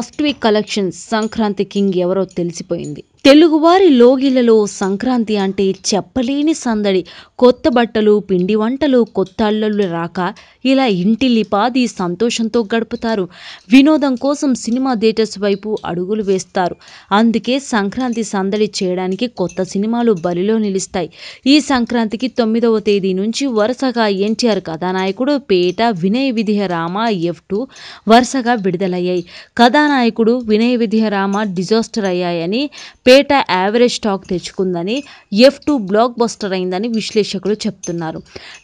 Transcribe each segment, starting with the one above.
First week collections Sankranti king ఎవరో తెలిసిపోయింది. తెలుగువారి లోగిలలో సంక్రాంతి అంటే చెప్పలేని సందడి. కొత్త బట్టలు, పిండి వంటలు, కొత్త అల్లుళ్ళు రాక ఇలా ఇంటిల్లిపాది సంతోషంతో గడుపుతారు. వినోదం కోసం సినిమా థియేటర్స్ వైపు అడుగులు వేస్తారు. అందుకే సంక్రాంతి సందడి చేయడానికి కొత్త సినిమాలు బరిలో నిలుస్తాయి. ఈ సంక్రాంతికి 9వ తేదీ నుంచి వరుసగా ఎన్టీఆర్ కథానాయకుడు, పేట, వినయ విధియ రామ, F2 వరుసగా విడుదలయ్యాయి. కథానాయకుడు, వినయ విధియ రామ డిజాస్టర్ అయ్యాయని, పేట యావరేజ్ టాక్ తెచ్చుకుందని, F2 బ్లాక్ బస్టర్ అయిందని విశ్లేషకులు చెప్తున్నారు.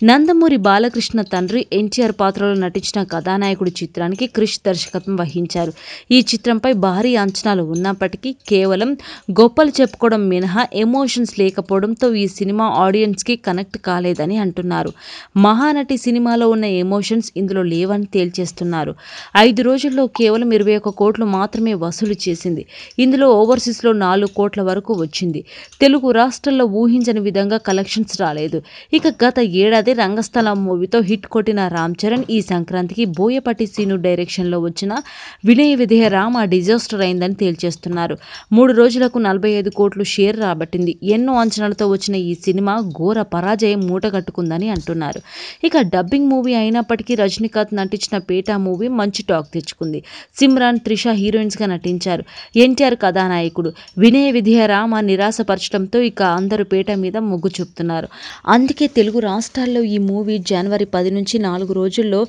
నందమూరి బాలకృష్ణ తండ్రి ఎన్టీఆర్ పాత్రలో నటించిన కథానాయకుడి చిత్రానికి క్రిష్ దర్శకత్వం వహించారు. ఈ చిత్రంపై భారీ అంచనాలు ఉన్నప్పటికీ కేవలం గొప్పలు చెప్పుకోవడం మినహా ఎమోషన్స్ లేకపోవడంతో ఈ సినిమా ఆడియన్స్కి కనెక్ట్ కాలేదని అంటున్నారు. మహానటి సినిమాలో ఉన్న ఎమోషన్స్ ఇందులో లేవని తేల్చేస్తున్నారు. 5 రోజుల్లో కేవలం 21 కోట్లు మాత్రమే వసూలు చేసింది. ఇందులో ఓవర్సీస్లో 4 కోట్ల వరకు వచ్చింది. తెలుగు రాష్ట్రాల్లో ఊహించని విధంగా కలెక్షన్స్ రాలేదు. ఇక గత ఏడాది రంగస్థలం మూవీతో హిట్ కొట్టిన రామ్ చరణ్ ఈ సంక్రాంతికి బోయపాటి సీను డైరెక్షన్లో వచ్చిన వినయ విధేయ రామ డిజాస్టర్ అయిందని తేల్చేస్తున్నారు. 3 రోజులకు 45 కోట్లు షేర్ రాబట్టింది. ఎన్నో అంచనాలతో వచ్చిన ఈ సినిమా ఘోర పరాజయం మూటగట్టుకుందని అంటున్నారు. ఇక డబ్బింగ్ మూవీ అయినప్పటికీ రజనీకాంత్ నటించిన పేట మూవీ మంచి టాక్ తెచ్చుకుంది. సిమ్రాన్, త్రిష హీరోయిన్స్గా నటించారు. ఎన్టీఆర్ కథానాయకుడు. వినయ విధియ రామ నిరాశపరచడంతో ఇక అందరూ పేట మీద మొగ్గు చూపుతున్నారు. అందుకే తెలుగు రాష్ట్రాల్లో ఈ మూవీ జనవరి 10 నుంచి 4 రోజుల్లో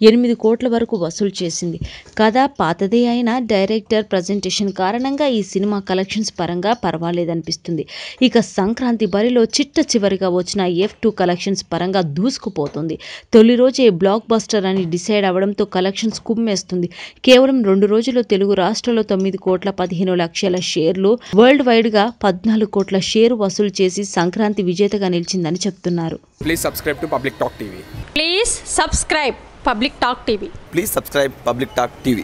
8 కోట్ల వరకు వసూలు చేసింది. కథ పాతదే అయినా డైరెక్టర్ ప్రజెంటేషన్ కారణంగా ఈ సినిమా కలెక్షన్స్ పరంగా పర్వాలేదనిపిస్తుంది. ఇక సంక్రాంతి బరిలో చిట్ట చివరిగా వచ్చిన F2 కలెక్షన్స్ పరంగా దూసుకుపోతుంది. తొలి రోజే బ్లాక్ బస్టర్ అని డిసైడ్ అవ్వడంతో కలెక్షన్స్ కుమ్మేస్తుంది. కేవలం 2 రోజుల్లో తెలుగు రాష్ట్రాల్లో 9 కోట్ల 15 లక్షల షేర్లు, వరల్డ్ వైడ్ గా 14 కోట్ల షేరు వసూలు చేసి సంక్రాంతి విజేతగా నిలిచిందని చెప్తున్నారు. Please subscribe to public talk TV. Please subscribe Public Talk TV. Please subscribe Public Talk TV.